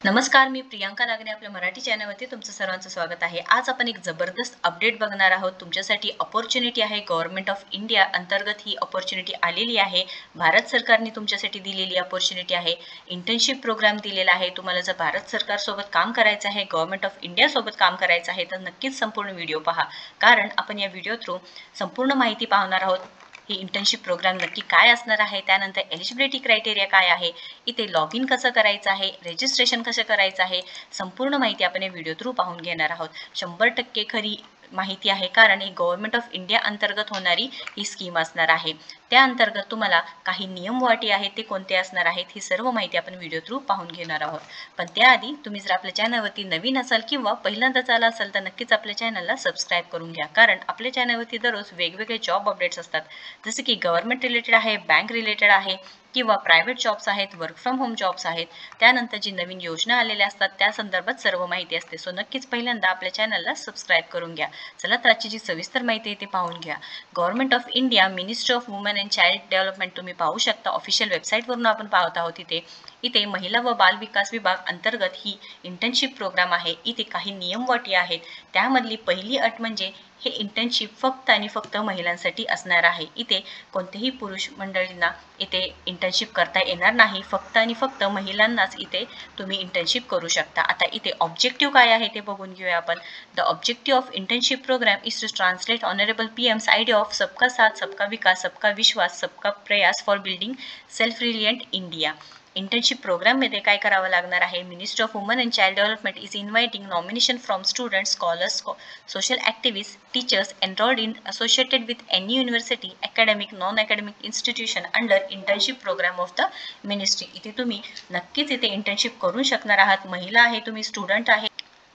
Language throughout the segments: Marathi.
नमस्कार, मी प्रियांका लागणे आपल्या मराठी चॅनलवरती तुमचं सर्वांचं स्वागत आहे. आज आपण एक जबरदस्त अपडेट बघणार आहोत. तुमच्यासाठी अपॉर्च्युनिटी आहे. गव्हर्नमेंट ऑफ इंडिया अंतर्गत ही अपॉर्च्युनिटी आलेली आहे. भारत सरकारने तुमच्यासाठी दिलेली अपॉर्च्युनिटी आहे. इंटर्नशिप प्रोग्राम दिलेला आहे. तुम्हाला जर भारत सरकारसोबत काम करायचं आहे, गव्हर्नमेंट ऑफ इंडियासोबत काम करायचं आहे, तर नक्कीच संपूर्ण व्हिडिओ पहा. कारण आपण या व्हिडिओ थ्रू संपूर्ण माहिती पाहणार आहोत. ही इंटर्नशिप प्रोग्राम नक्की काय असणार आहे, त्यानंतर एलिजिबिलिटी क्रायटेरिया काय आहे, इथे लॉग इन कसं करायचं आहे, रजिस्ट्रेशन कसं करायचं आहे, संपूर्ण माहिती आपण या व्हिडिओ थ्रू पाहून घेणार आहोत. 100% खरी माहिती आहे, कारण ही गव्हर्नमेंट ऑफ इंडिया अंतर्गत होणारी ही स्कीम असणार आहे. त्या अंतर्गत तुम्हाला काही नियम व अटी आहेत, ते कोणते असणार आहेत, ही सर्व माहिती आपण व्हिडिओ थ्रू पाहून घेणार आहोत. पण त्याआधी तुम्ही जर आपल्या चॅनलवरती नवीन असाल किंवा पहिल्यांदाच आला असाल तर नक्कीच आपल्या चॅनलला सबस्क्राईब करून घ्या. कारण आपल्या चॅनलवरती दररोज वेगवेगळे जॉब अपडेट्स असतात, जसे की गव्हर्नमेंट रिलेटेड आहे, बँक रिलेटेड आहे किंवा प्रायव्हेट जॉब्स आहेत, वर्क फ्रॉम होम जॉब्स आहेत, त्यानंतर जी नवीन योजना आलेल्या असतात त्या संदर्भात सर्व माहिती असते. सो नक्कीच पहिल्यांदा आपल्या चॅनलला सबस्क्राईब करून घ्या. चला तर आजची जी सविस्तर माहिती आहे ती पाहून घ्या. Government of India ministry of women and child development तुम्ही पाहू शकता. ऑफिशियल वेबसाईटवरून आपण पाहत आहोत. इथे महिला व बाल विकास विभाग अंतर्गत ही इंटर्नशिप प्रोग्राम आहे. इथे काही नियम व अटी आहेत. त्यामधली पहिली अट म्हणजे हे इंटर्नशिप फक्त आणि फक्त महिलांसाठी असणार आहे. इथे कोणत्याही पुरुष मंडळींना इथे इंटर्नशिप करता येणार नाही. फक्त आणि फक्त महिलांनाच इथे तुम्ही इंटर्नशिप करू शकता. आता इथे ऑब्जेक्टिव्ह काय आहे ते बघून घेऊया आपण. The objective of internship program is to translate honourable PM's idea of सबका साथ, सबका विकास, सबका विश्वास, सबका प्रयास for building self reliant India. Internship प्रोग्राममध्ये काय करावं लागणार आहे? Ministry of women and child development is inviting nomination from students, scholars, social activists, teachers enrolled in associated with any university, academic, non-academic institution under internship program of the ministry. इथे तुम्ही नक्कीच इथे इंटर्नशिप करू शकणार आहात. महिला आहे, तुम्ही स्टुडंट आहे,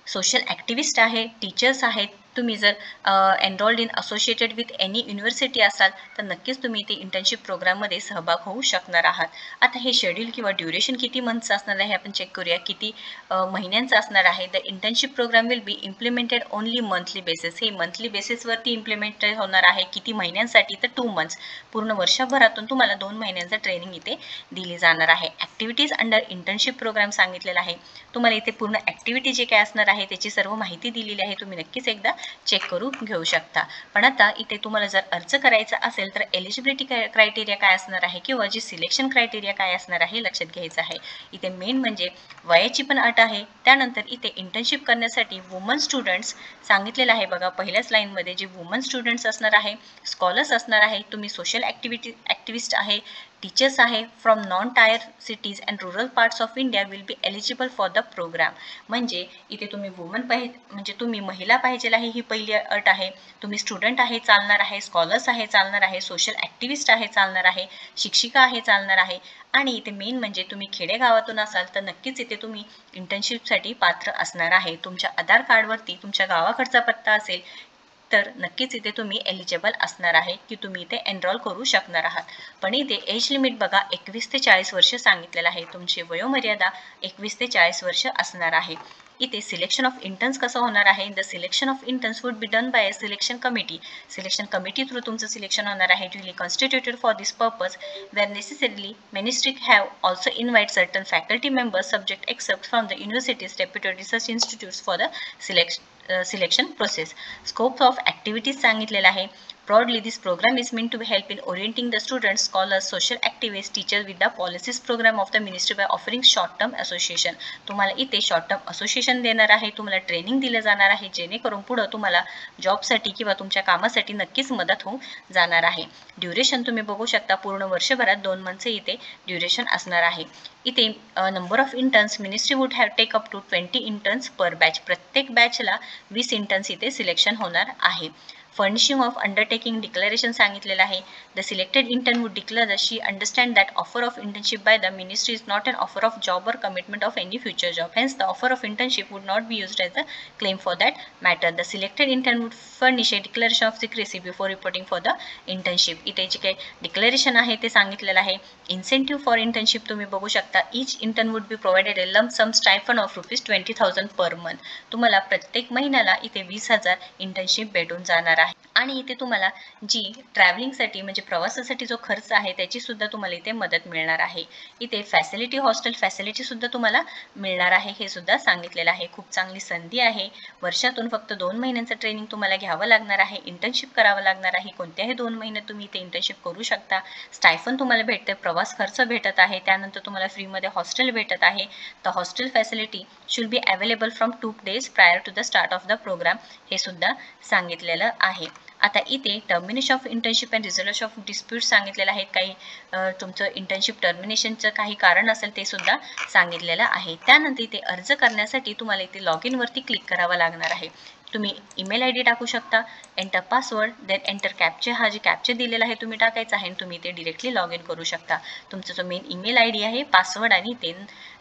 सोशल ॲक्टिव्हिस्ट आहे, टीचर्स आहेत, तुम्ही जर enrolled in associated with any university असाल तर नक्कीच तुम्ही इथे इंटर्नशिप प्रोग्राममध्ये सहभाग होऊ शकणार आहात. आता हे शेड्यूल किंवा ड्युरेशन किती मंथचं असणार आहे आपण चेक करूया. किती महिन्यांचं असणार आहे. The internship program will be implemented only monthly basis. हे मंथली बेसिसवरती इम्प्लिमेंटेड होणार आहे. किती महिन्यांसाठी? तर 2 months. पूर्ण वर्षभरातून तुम्हाला 2 महिन्यांचं ट्रेनिंग इथे दिली जाणार आहे. ॲक्टिव्हिटीज अंडर इंटर्नशिप प्रोग्राम सांगितलेला आहे. तुम्हाला इथे पूर्ण ॲक्टिव्हिटी जे काय असणार आहे त्याची सर्व माहिती दिलेली आहे. तुम्ही नक्कीच एकदा चेक करून घेऊ शकता. पण आता इथे तुम्हाला जर अर्ज करायचा असेल तर एलिजिबिलिटी क्रायटेरिया काय असणार आहे किंवा जी सिलेक्शन क्रायटेरिया काय असणार आहे लक्षात घ्यायचं आहे. इथे मेन म्हणजे वयाची पण अट आहे. त्यानंतर इथे इंटर्नशिप करण्यासाठी वुमन स्टुडंट्स सांगितलेलं आहे बघा. पहिल्याच लाईनमध्ये जे वुमन स्टुडंट्स असणार आहे, स्कॉलर्स असणार आहे, तुम्ही सोशल ॲक्टिव्हिस्ट आहे, टीचर्स आहे from non tier cities and rural parts of India will be eligible for the program. म्हणजे इथे तुम्ही वुमन म्हणजे तुम्ही महिला पाहिजे आहे ही पहिली अट आहे. तुम्ही स्टुडंट आहे चालणार आहे, स्कॉलर्स आहे चालणार आहे, सोशल ॲक्टिव्हिस्ट आहे चालणार आहे, शिक्षिका आहे चालणार आहे. आणि इथे मेन म्हणजे तुम्ही खेडेगावातून असाल तर नक्कीच इथे तुम्ही इंटर्नशिपसाठी पात्र असणार आहे. तुमच्या आधार कार्डवरती तुमच्या गावाकडचा पत्ता असेल तर नक्कीच इथे तुम्ही एलिजिबल असणार आहे की तुम्ही इथे एनरोल करू शकणार आहात. पण इथे एज लिमिट बघा 21 ते 40 वर्ष सांगितलेलं आहे. तुमची वयोमर्यादा 21 ते 40 वर्ष असणार आहे. इथे सिलेक्शन ऑफ इंटर्न्स कसं होणार आहे? The selection of interns would be done by a selection committee. Selection committee through तुमचं सिलेक्शन होणार आहे. Duly constituted for this purpose where necessarily ministry have also invite certain faculty members subject expert from the universities deputed research institutes for the selection process. Scope of activities सांगितलेला आहे. Broadly, this program is meant to help in orienting the students, scholars, social activists, teachers with the policies program of the ministry by offering short-term association. तुम्हाला इथे शॉर्ट टर्म असोसिएशन देणार आहे, तुम्हाला ट्रेनिंग दिलं जाणार आहे, जेणेकरून पुढे तुम्हाला जॉबसाठी किंवा तुमच्या कामासाठी नक्कीच मदत होऊन जाणार आहे. ड्युरेशन तुम्ही बघू शकता, पूर्ण वर्षभरात 2 months इथे ड्युरेशन असणार आहे. इथे number of interns ministry would have take up to 20 interns per batch. प्रत्येक बॅचला 20 इंटर्न्स इथे सिलेक्शन होणार आहे. फर्निशिंग ऑफ अंडरटेकिंग डिक्लेरेशन सांगितलेलं आहे. The selected intern would declare the she understand that offer of internship by the ministry is not an offer of job or commitment of any future job. Hence the offer of internship would not be used as a claim for that matter. The selected intern would furnish a declaration of secrecy before reporting for the internship. इथे जे काही डिक्लेरेशन आहे ते सांगितलेलं आहे. इन्सेंटिव्ह फॉर इंटर्नशिप तुम्ही बघू शकता. Each intern would be provided a lump sum stipend of ₹20,000 per month. तुम्हाला प्रत्येक महिन्याला इथे 20,000 इंटर्नशिप भेटून जाणार आहे. आणि इथे तुम्हाला जी ट्रॅव्हलिंगसाठी म्हणजे प्रवासासाठी जो खर्च आहे त्याची सुद्धा तुम्हाला इथे मदत मिळणार आहे. इथे फॅसिलिटी हॉस्टेल फॅसिलिटी सुद्धा तुम्हाला मिळणार आहे हे सुद्धा सांगितलेलं आहे. खूप चांगली संधी आहे. वर्षातून फक्त 2 महिन्यांचं ट्रेनिंग तुम्हाला घ्यावं लागणार आहे. इंटर्नशिप करावं लागणार आहे. कोणत्याही 2 महिने तुम्ही इथे इंटर्नशिप करू शकता. स्टायफन तुम्हाला भेटते, प्रवास खर्च भेटत आहे, त्यानंतर तुम्हाला फ्रीमध्ये हॉस्टेल भेटत आहे. The hostel facility should be available from 2 days prior to the start of the program हे सुद्धा सांगितलेलं आहे. आता इथे termination of internship and resolution of dispute सांगितलेलं आहे. काही तुमचं इंटर्नशिप टर्मिनेशनचं काही कारण असेल ते सुद्धा सांगितलेलं आहे. त्यानंतर इथे अर्ज करण्यासाठी तुम्हाला इथे लॉग इनवरती क्लिक करावं लागणार आहे. तुम्ही ईमेल ID टाकू शकता, एंटर पासवर्ड, देन एंटर कॅप्चे, हा जे कॅप्चे दिलेला आहे तुम्ही टाकायचा आहे आणि तुम्ही इथे डिरेक्टली लॉग इन करू शकता. तुमचा जो मेन ईमेल ID आहे, पासवर्ड आणि ते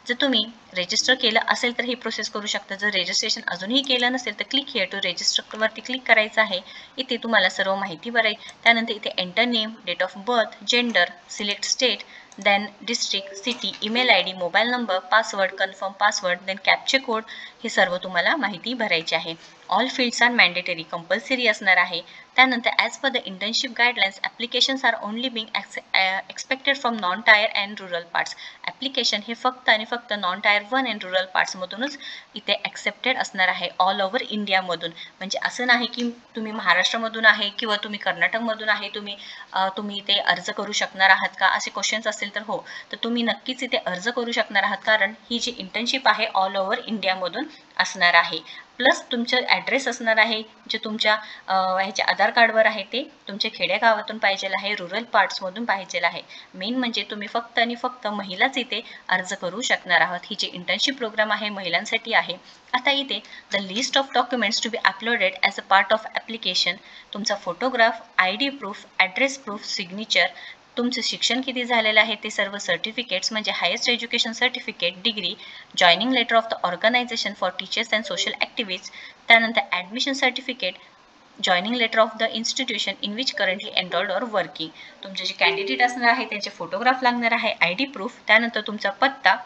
जर तुम्ही रजिस्टर केलं असेल तर ही प्रोसेस करू शकता. जर रजिस्ट्रेशन अजूनही केलं नसेल तर क्लिक हिअर टू रजिस्टरवरती क्लिक करायचं आहे. इथे तुम्हाला सर्व माहिती भरायची. त्यानंतर इथे enter name, date of birth, gender, select state, then district, city, email ID, mobile number, password, confirm password, then captcha code हे सर्व तुम्हाला माहिती भरायची आहे. All fields are mandatory, compulsory असणार आहे. त्यानंतर as per the internship guidelines applications are only being expected from non tier and rural parts. Application हे फक्त आणि फक्त नॉन टायर 1 अँड रुरल पार्ट्समधूनच इथे ॲक्सेप्टेड असणार आहे, ऑल ओव्हर इंडियामधून. म्हणजे असं नाही की तुम्ही महाराष्ट्रामधून आहे किंवा तुम्ही कर्नाटकमधून आहे, तुम्ही इथे अर्ज करू शकणार आहात का असे क्वेश्चन्स असेल तर हो, तर तुम्ही नक्कीच इथे अर्ज करू शकणार आहात, कारण ही जी इंटर्नशिप आहे ऑल ओव्हर इंडियामधून असणार आहे. प्लस तुमचं ॲड्रेस असणार आहे जे तुमच्या ह्याच्या आधार कार्डवर आहे ते तुमच्या खेड्यागावातून पाहिजेल आहे, रुरल पार्ट्समधून पाहिजेल आहे. मेन म्हणजे तुम्ही फक्त आणि फक्त महिलाच इथे अर्ज करू शकणार आहात. ही जी इंटर्नशिप प्रोग्राम आहे महिलांसाठी आहे. आता इथे the list of documents to be uploaded as a part of application, तुमचा photograph, ID proof, address proof, signature, तुमचं शिक्षण किती झालेलं आहे ते सर्व सर्टिफिकेट्स म्हणजे highest education certificate, degree, joining letter of the organisation for teachers and social activist, त्यानंतर admission certificate, joining letter of the institution in which currently enrolled or working. तुमचे जे कॅन्डिडेट असणार आहे त्यांचे फोटोग्राफ लागणार आहे, ID प्रूफ, त्यानंतर तुमचा पत्ता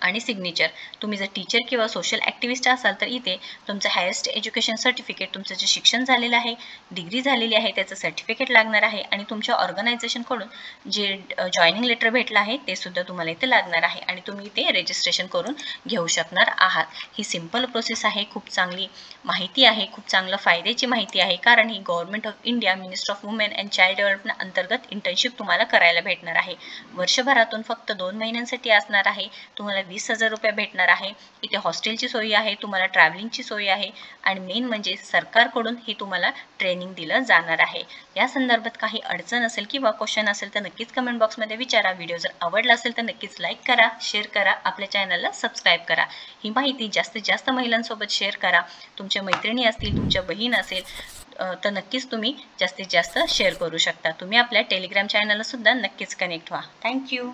आणि सिग्नेचर. तुम्ही जर टीचर किंवा सोशल ॲक्टिव्हिस्ट असाल तर इथे तुमचं हायेस्ट एज्युकेशन सर्टिफिकेट, तुमचं जे शिक्षण झालेलं आहे, डिग्री झालेली आहे त्याचं सर्टिफिकेट लागणार आहे आणि तुमच्या ऑर्गनायझेशनकडून जे जॉईनिंग लेटर भेटलं आहे ते सुद्धा तुम्हाला इथे लागणार आहे आणि तुम्ही इथे रजिस्ट्रेशन करून घेऊ शकणार आहात. ही सिंपल प्रोसेस आहे. खूप चांगली माहिती आहे, खूप चांगलं फायद्याची माहिती आहे, कारण ही government of India minister of women and child development अंतर्गत इंटर्नशिप तुम्हाला करायला भेटणार आहे. वर्षभरातून फक्त 2 महिन्यांसाठी असणार आहे. तुम्हाला 20,000 रुपये भेटणार आहे. इथे हॉस्टेलची सोय आहे, तुम्हाला ट्रॅव्हलिंगची सोय आहे आणि मेन म्हणजे सरकारकडून ही तुम्हाला ट्रेनिंग दिलं जाणार आहे. या संदर्भात काही अडचण असेल किंवा क्वेश्चन असेल तर नक्कीच कमेंट बॉक्समध्ये विचारा. व्हिडिओ जर आवडला असेल तर नक्कीच लाईक करा, शेअर करा, आपल्या चॅनलला सबस्क्राईब करा. ही माहिती जास्तीत जास्त महिलांसोबत शेअर करा. तुमच्या मैत्रिणी असतील, तुमच्या बहीण असेल तर नक्कीच तुम्ही जास्तीत जास्त शेअर करू शकता. तुम्ही आपल्या टेलिग्राम चॅनलला सुद्धा नक्कीच कनेक्ट व्हा. थँक्यू.